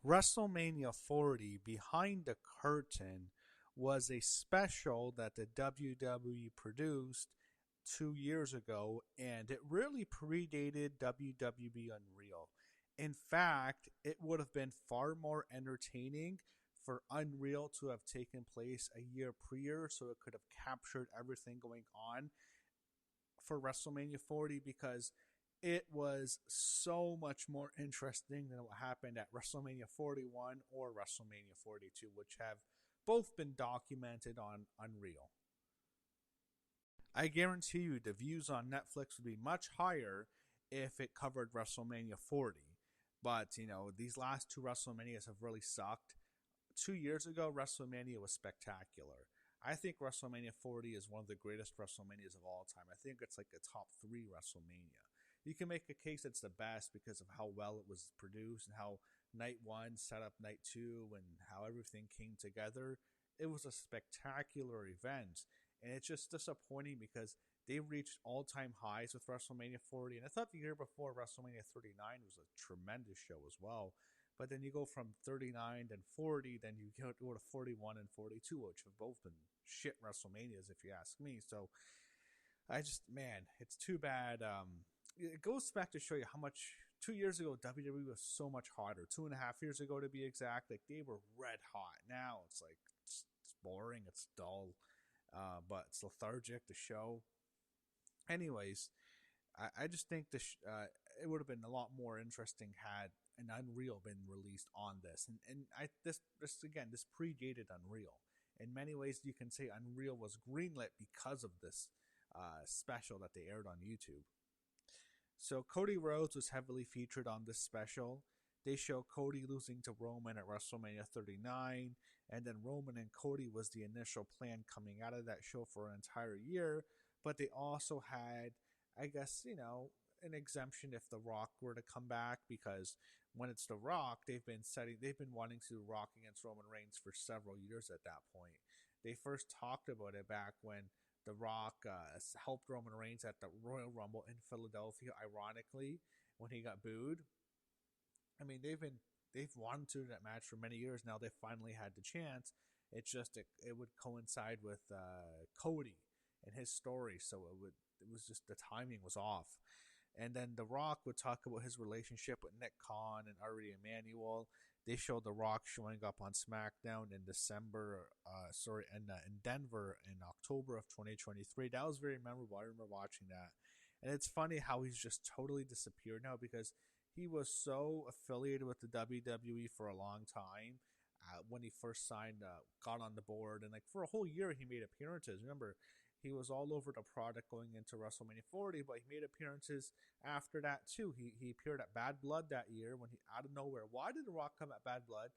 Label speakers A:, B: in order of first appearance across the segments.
A: WrestleMania 40 Behind the Curtain was a special that the WWE produced 2 years ago, and it really predated WWE Unreal. In fact, it would have been far more entertaining for Unreal to have taken place a year prior so it could have captured everything going on for WrestleMania 40 because it was so much more interesting than what happened at WrestleMania 41 or WrestleMania 42, which have both been documented on Unreal. I guarantee you the views on Netflix would be much higher if it covered WrestleMania 40. But, these last two WrestleManias have really sucked. 2 years ago, WrestleMania was spectacular. I think WrestleMania 40 is one of the greatest WrestleManias of all time. I think it's like a top three WrestleMania. You can make a case it's the best because of how well it was produced and how night one set up night two and how everything came together. It was a spectacular event. And it's just disappointing because they reached all-time highs with WrestleMania 40. And I thought the year before WrestleMania 39 was a tremendous show as well. But then you go from 39 and 40, then you go to 41 and 42, which have both been shit WrestleManias, if you ask me. So man, it's too bad. It goes back to show you how much 2 years ago WWE was so much hotter. 2.5 years ago, to be exact, like they were red hot. Now it's like it's boring, it's dull, but it's lethargic. The show, anyways. I just think it would have been a lot more interesting had an Unreal been released on this. This predated Unreal. In many ways, you can say Unreal was greenlit because of this special that they aired on YouTube. So Cody Rhodes was heavily featured on this special. They show Cody losing to Roman at WrestleMania 39, and then Roman and Cody was the initial plan coming out of that show for an entire year, but they also had, I guess, an exemption if The Rock were to come back, because when it's The Rock, they've been wanting to do Rock against Roman Reigns for several years at that point. They first talked about it back when The Rock helped Roman Reigns at the Royal Rumble in Philadelphia, ironically, when he got booed. I mean, they've wanted to do that match for many years now. They finally had the chance. It's just it would coincide with Cody and his story, so it was just the timing was off. And then The Rock would talk about his relationship with Nick Khan and LRMania. They showed The Rock showing up on SmackDown in in Denver in October of 2023. That was very memorable. I remember watching that. And it's funny how he's just totally disappeared now because he was so affiliated with the WWE for a long time. When he first signed, got on the board, and like for a whole year he made appearances. Remember, he was all over the product going into WrestleMania 40, but he made appearances after that too. He appeared at Bad Blood that year when he out of nowhere. Why did The Rock come at Bad Blood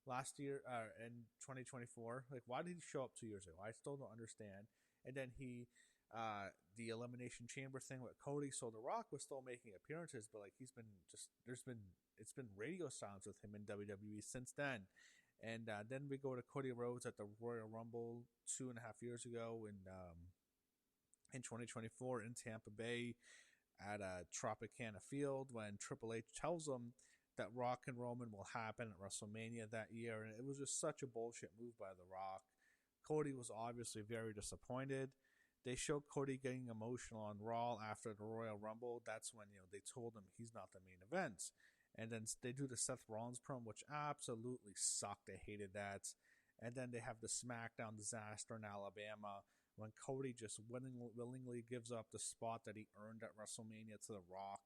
A: last year in 2024? Like, why did he show up 2 years ago? I still don't understand. And then the Elimination Chamber thing with Cody. So The Rock was still making appearances, but like it's been radio silence with him in WWE since then. And then we go to Cody Rhodes at the Royal Rumble 2.5 years ago in 2024 in Tampa Bay at Tropicana Field when Triple H tells him that Rock and Roman will happen at WrestleMania that year. And it was just such a bullshit move by The Rock. Cody was obviously very disappointed. They showed Cody getting emotional on Raw after the Royal Rumble. That's when they told him he's not the main event. And then they do the Seth Rollins promo, which absolutely sucked. I hated that. And then they have the SmackDown disaster in Alabama when Cody just willingly gives up the spot that he earned at WrestleMania to The Rock.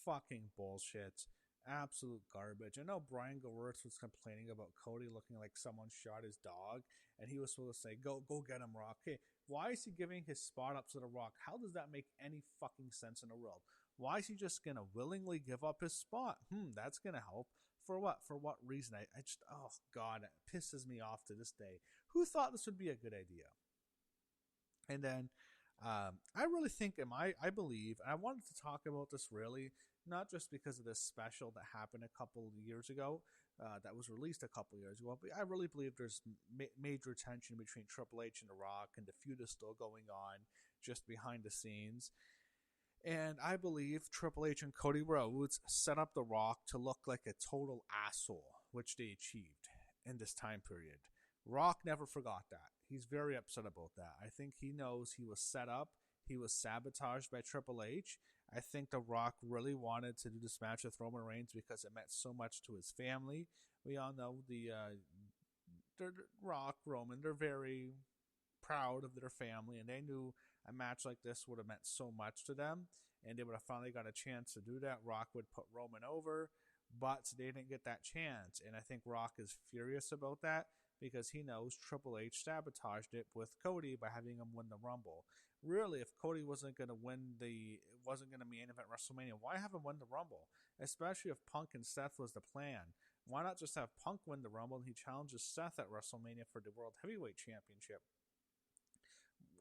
A: Fucking bullshit. Absolute garbage. I know Brian Gewirtz was complaining about Cody looking like someone shot his dog, and he was supposed to say, go get him, Rock. Okay, why is he giving his spot up to The Rock? How does that make any fucking sense in the world? Why is he just going to willingly give up his spot? That's going to help. For what? For what reason? I just, oh God, it pisses me off to this day. Who thought this would be a good idea? And then I really think, I believe, and I wanted to talk about this really, not just because of this special that happened a couple of years ago, that was released a couple of years ago, but I really believe there's major tension between Triple H and The Rock, and the feud is still going on just behind the scenes. And I believe Triple H and Cody Rhodes set up The Rock to look like a total asshole which they achieved in this time period. Rock never forgot that. He's very upset about that. I think he knows he was set up. He was sabotaged by Triple H. I think The Rock really wanted to do this match with Roman Reigns because it meant so much to his family. We all know the Rock, Roman, they're very proud of their family, and they knew a match like this would have meant so much to them, and they would have finally got a chance to do that. Rock would put Roman over, but they didn't get that chance, and I think Rock is furious about that because he knows Triple H sabotaged it with Cody by having him win the Rumble. Really, if Cody wasn't going to main event WrestleMania, why have him win the Rumble? Especially if Punk and Seth was the plan. Why not just have Punk win the Rumble and he challenges Seth at WrestleMania for the World Heavyweight Championship?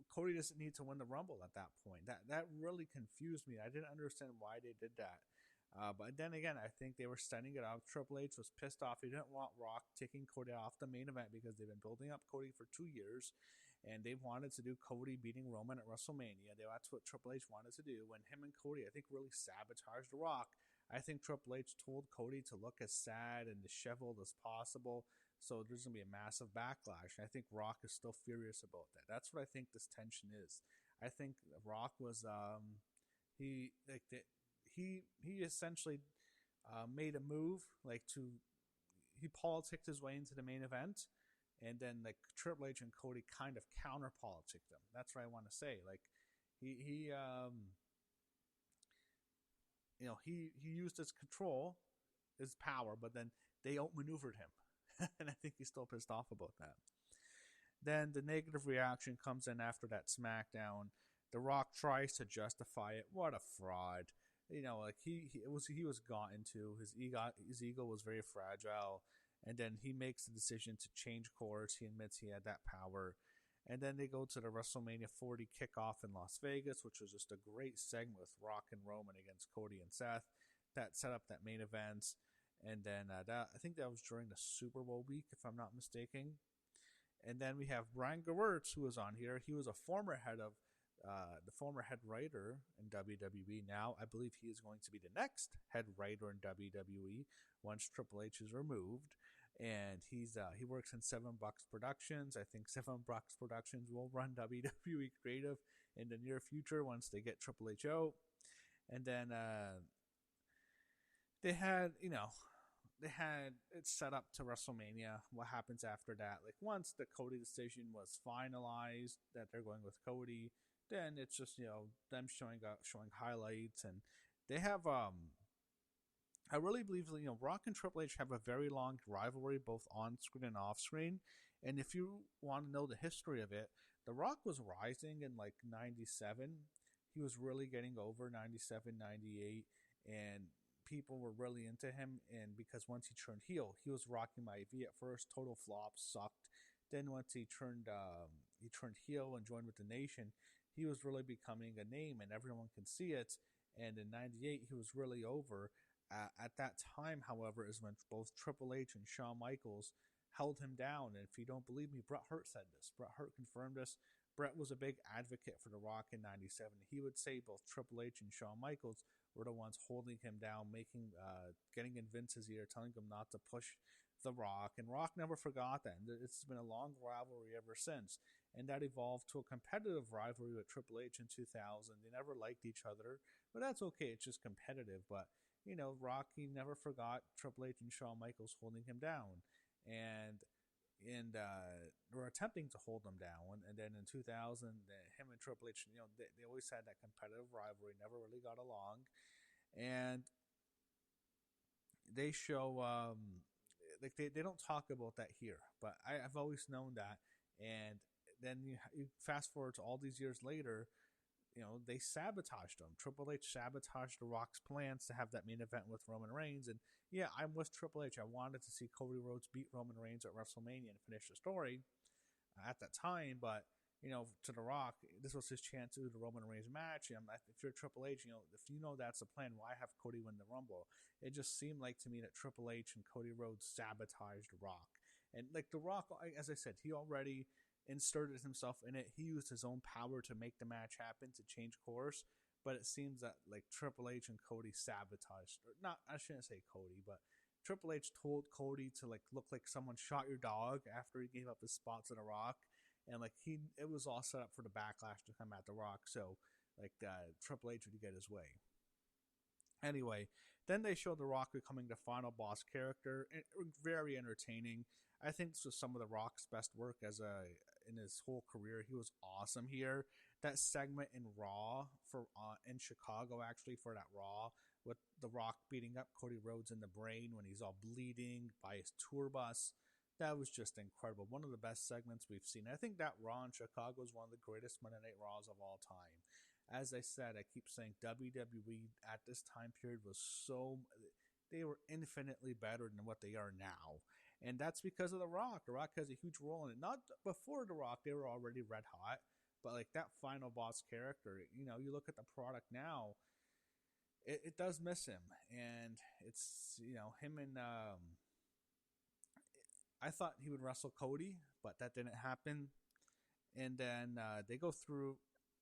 A: Cody doesn't need to win the Rumble at that point. That really confused me. I didn't understand why they did that. But then again, I think they were setting it up. Triple H was pissed off. He didn't want Rock taking Cody off the main event because they've been building up Cody for 2 years. And they wanted to do Cody beating Roman at WrestleMania. That's what Triple H wanted to do. When him and Cody, I think, really sabotaged The Rock. I think Triple H told Cody to look as sad and disheveled as possible. So there's going to be a massive backlash. And I think Rock is still furious about that. That's what I think this tension is. I think Rock was he essentially made a move he politicked his way into the main event, and then Triple H and Cody kind of counter politicked him. That's what I want to say. He used his control, his power, but then they outmaneuvered him. And I think he's still pissed off about that. Then the negative reaction comes in after that SmackDown. The Rock tries to justify it. What a fraud. He was gotten to. His ego was very fragile. And then he makes the decision to change course. He admits he had that power. And then they go to the WrestleMania 40 kickoff in Las Vegas, which was just a great segment with Rock and Roman against Cody and Seth. That set up that main event. And then I think that was during the Super Bowl week, if I'm not mistaken. And then we have Brian Gewirtz, who was on here. He was the former head writer in WWE. Now I believe he is going to be the next head writer in WWE once Triple H is removed. And he works in Seven Bucks Productions. I think Seven Bucks Productions will run WWE Creative in the near future once they get Triple H out. And then they had it set up to WrestleMania. What happens after that? Once the Cody decision was finalized that they're going with Cody, then it's just them showing highlights, and they have I really believe Rock and Triple H have a very long rivalry both on screen and off screen. And if you want to know the history of it, The Rock was rising in 97. He was really getting over 97, 98, and people were really into him. And because once he turned heel, he was rocking my IV at first. Total flop, sucked. Then once he turned heel and joined with the Nation, he was really becoming a name, and everyone can see it. And in 98, he was really over. At that time, however, is when both Triple H and Shawn Michaels held him down. And if you don't believe me, Bret Hart said this. Bret Hart confirmed this. Bret was a big advocate for The Rock in 97. He would say both Triple H and Shawn Michaels were the ones holding him down, getting in Vince's ear, telling him not to push The Rock. And Rock never forgot that. And it's been a long rivalry ever since. And that evolved to a competitive rivalry with Triple H in 2000. They never liked each other, but that's okay. It's just competitive. But Rock, he never forgot Triple H and Shawn Michaels holding him down, and were attempting to hold him down. And then in 2000, him and Triple H, they always had that competitive rivalry, never really got along. And they show, they don't talk about that here, but I've always known that. And then you fast forward to all these years later, they sabotaged him. Triple H sabotaged The Rock's plans to have that main event with Roman Reigns. And yeah, I'm with Triple H. I wanted to see Cody Rhodes beat Roman Reigns at WrestleMania and finish the story at that time. But, to The Rock, this was his chance to do the Roman Reigns match. And if you're Triple H, if that's the plan, why have Cody win the Rumble? It just seemed like to me that Triple H and Cody Rhodes sabotaged The Rock. And The Rock, as I said, he already inserted himself in it. He used his own power to make the match happen, to change course. But it seems that Triple H and Cody sabotaged, I shouldn't say Cody, but Triple H told Cody to like look like someone shot your dog after he gave up his spot to The Rock, and like it was all set up for the backlash to come at The Rock, so like Triple H would get his way. Anyway, then they showed The Rock becoming the final boss character. Very entertaining. I think this was some of The Rock's best work in his whole career. He was awesome here. That segment in Raw in Chicago, actually, for that Raw, with The Rock beating up Cody Rhodes in the brain when he's all bleeding by his tour bus. That was just incredible. One of the best segments we've seen. I think that Raw in Chicago is one of the greatest Monday Night Raws of all time. As I said, I keep saying WWE at this time period they were infinitely better than what they are now. And that's because of The Rock. The Rock has a huge role in it. Not before The Rock, they were already red hot. But like that final boss character, you look at the product now, it does miss him. And it's, him and, I thought he would wrestle Cody, but that didn't happen. And then they go through,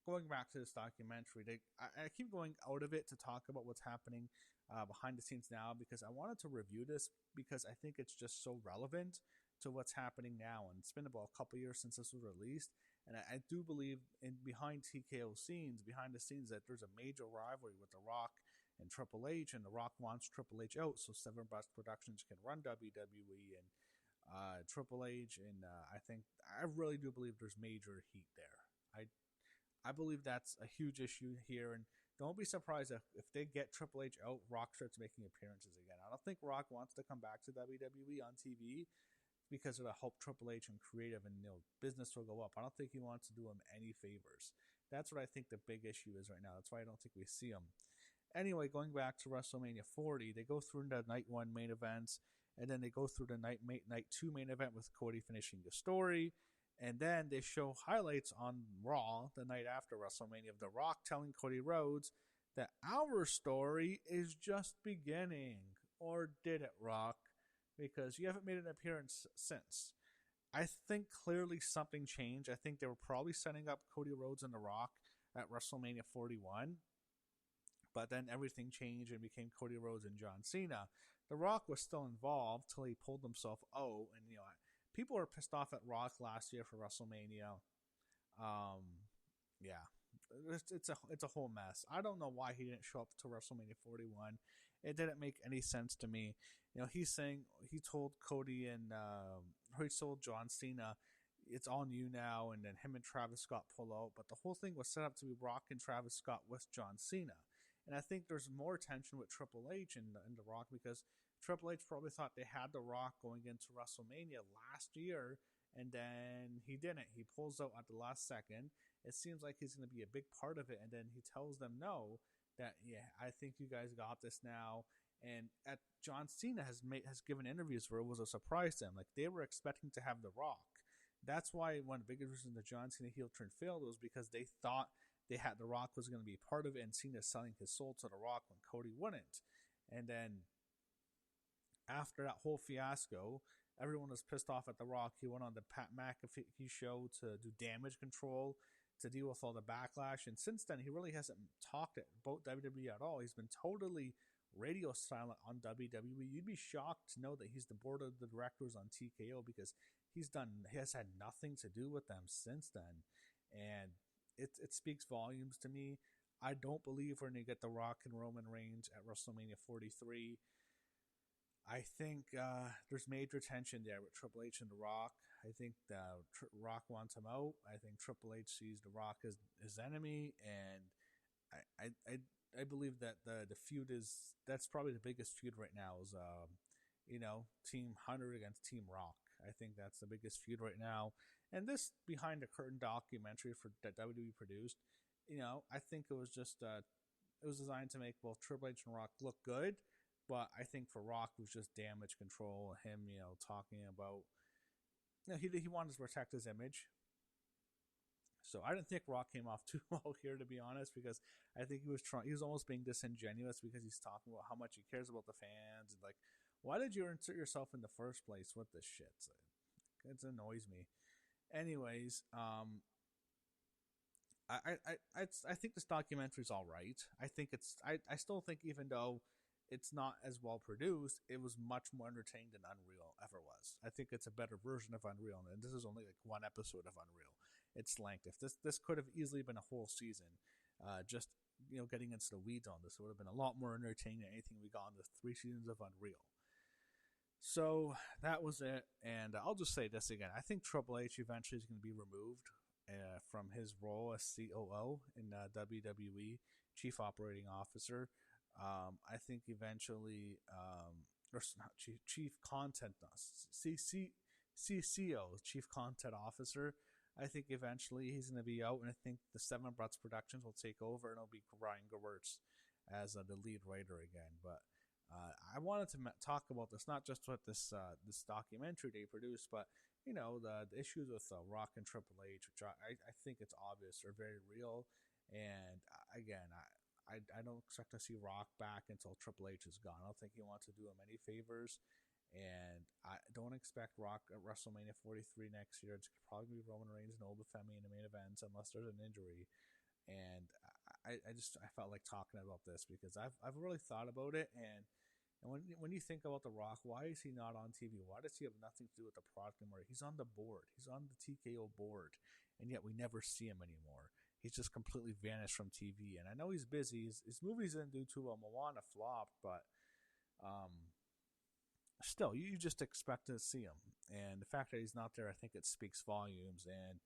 A: going back to this documentary, I keep going out of it to talk about what's happening behind the scenes now, because I wanted to review this because I think it's just so relevant to what's happening now. And it's been about a couple years since this was released. And I do believe behind TKO scenes, behind the scenes, that there's a major rivalry with The Rock and Triple H, and The Rock wants Triple H out so Seven Breast Productions can run WWE and Triple H. And I really do believe there's major heat there. I believe that's a huge issue here, and don't be surprised if they get Triple H out, Rock starts making appearances again. I don't think Rock wants to come back to WWE on TV because it'll help Triple H and creative, and business will go up. I don't think he wants to do him any favors. That's what I think the big issue is right now. That's why I don't think we see him. Anyway, going back to WrestleMania 40, they go through the night 1 main events, and then they go through the night 2 main event with Cody finishing the story. And then they show highlights on Raw the night after WrestleMania of The Rock telling Cody Rhodes that our story is just beginning. Or did it, Rock? Because you haven't made an appearance since. I think clearly something changed. I think they were probably setting up Cody Rhodes and The Rock at WrestleMania 41. But then everything changed and became Cody Rhodes and John Cena. The Rock was still involved till he pulled himself out. And, people were pissed off at Rock last year for WrestleMania. Yeah. It's a whole mess. I don't know why he didn't show up to WrestleMania 41. It didn't make any sense to me. He's saying he told Cody and he told John Cena, it's on you now, and then him and Travis Scott pull out. But the whole thing was set up to be Rock and Travis Scott with John Cena. And I think there's more tension with Triple H and The Rock, because Triple H probably thought they had The Rock going into WrestleMania last year, and then he didn't. He pulls out at the last second. It seems like he's going to be a big part of it, and then he tells them no, that, yeah, I think you guys got this now. And John Cena has given interviews where it was a surprise to them. Like, they were expecting to have The Rock. That's why one of the biggest reasons the John Cena heel turn failed was because they thought The Rock was going to be part of it, and Cena selling his soul to The Rock when Cody wouldn't. And then after that whole fiasco, everyone was pissed off at The Rock. He went on the Pat McAfee show to do damage control, to deal with all the backlash. And since then, he really hasn't talked about WWE at all. He's been totally radio silent on WWE. You'd be shocked to know that he's the board of the directors on TKO, because he has had nothing to do with them since then. And it speaks volumes to me. I don't believe we're going to get The Rock and Roman Reigns at WrestleMania 43. I think there's major tension there with Triple H and The Rock. I think Rock wants him out. I think Triple H sees The Rock as his enemy, and I believe that the feud that's probably the biggest feud right now is Team Hunter against Team Rock. I think that's the biggest feud right now. And this behind the curtain documentary that WWE produced, I think it was just it was designed to make both Triple H and Rock look good. But I think for Rock, it was just damage control. Him, talking about, he wanted to protect his image. So I didn't think Rock came off too well here, to be honest, because I think he was almost being disingenuous, because he's talking about how much he cares about the fans, and like, why did you insert yourself in the first place with this shit? So it annoys me. Anyways, I think this documentary's all right. I think I still think, even though it's not as well produced. It was much more entertaining than Unreal ever was. I think it's a better version of Unreal, and this is only like one episode of Unreal. It's length. If this could have easily been a whole season, just getting into the weeds on this, it would have been a lot more entertaining than anything we got in the 3 seasons of Unreal. So that was it, and I'll just say this again. I think Triple H eventually is going to be removed from his role as COO in WWE, Chief Operating Officer. I think eventually, or not Chief Content, CCO, Chief Content Officer. I think eventually he's going to be out, and I think the Seven Bruts Productions will take over, and it'll be Ryan Gewirtz as the lead writer again. But I wanted to talk about this, not just what this documentary they produced, but the issues with Rock and Triple H, which I think it's obvious are very real. And again, I don't expect to see Rock back until Triple H is gone. I don't think he wants to do him any favors. And I don't expect Rock at WrestleMania 43 next year. It's probably be Roman Reigns and Obafemi in the main events unless there's an injury. And I felt like talking about this because I've really thought about it. And when you think about The Rock, why is he not on TV? Why does he have nothing to do with the product anymore? He's on the board. He's on the TKO board. And yet we never see him anymore. He's just completely vanished from TV. And I know he's busy. His movies didn't do too well. Moana flopped, but still, you just expect to see him. And the fact that he's not there, I think it speaks volumes. And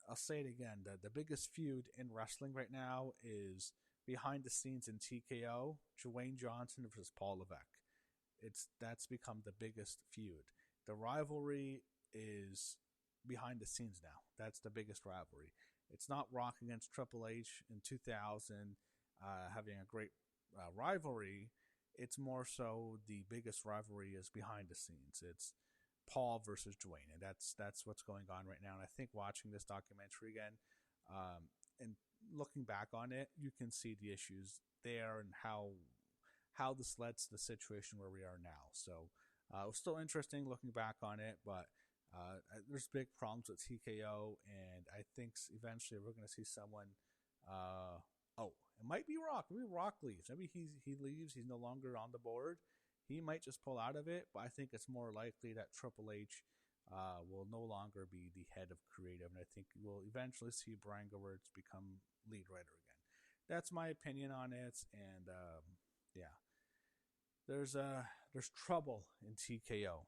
A: I'll say it again. The biggest feud in wrestling right now is behind the scenes in TKO, Dwayne Johnson versus Paul Levesque. That's become the biggest feud. The rivalry is behind the scenes now. That's the biggest rivalry. It's not Rock against Triple H in 2000 having a great rivalry. It's more so the biggest rivalry is behind the scenes. It's Paul versus Dwayne, and that's what's going on right now. And I think watching this documentary again, and looking back on it, you can see the issues there and how this led to the situation where we are now. So it was still interesting looking back on it, but there's big problems with TKO, and I think eventually we're going to see someone. It might be Rock. Maybe Rock leaves. Maybe he leaves. He's no longer on the board. He might just pull out of it, but I think it's more likely that Triple H will no longer be the head of creative, and I think we'll eventually see Brian Gewirtz become lead writer again. That's my opinion on it, and yeah, there's trouble in TKO.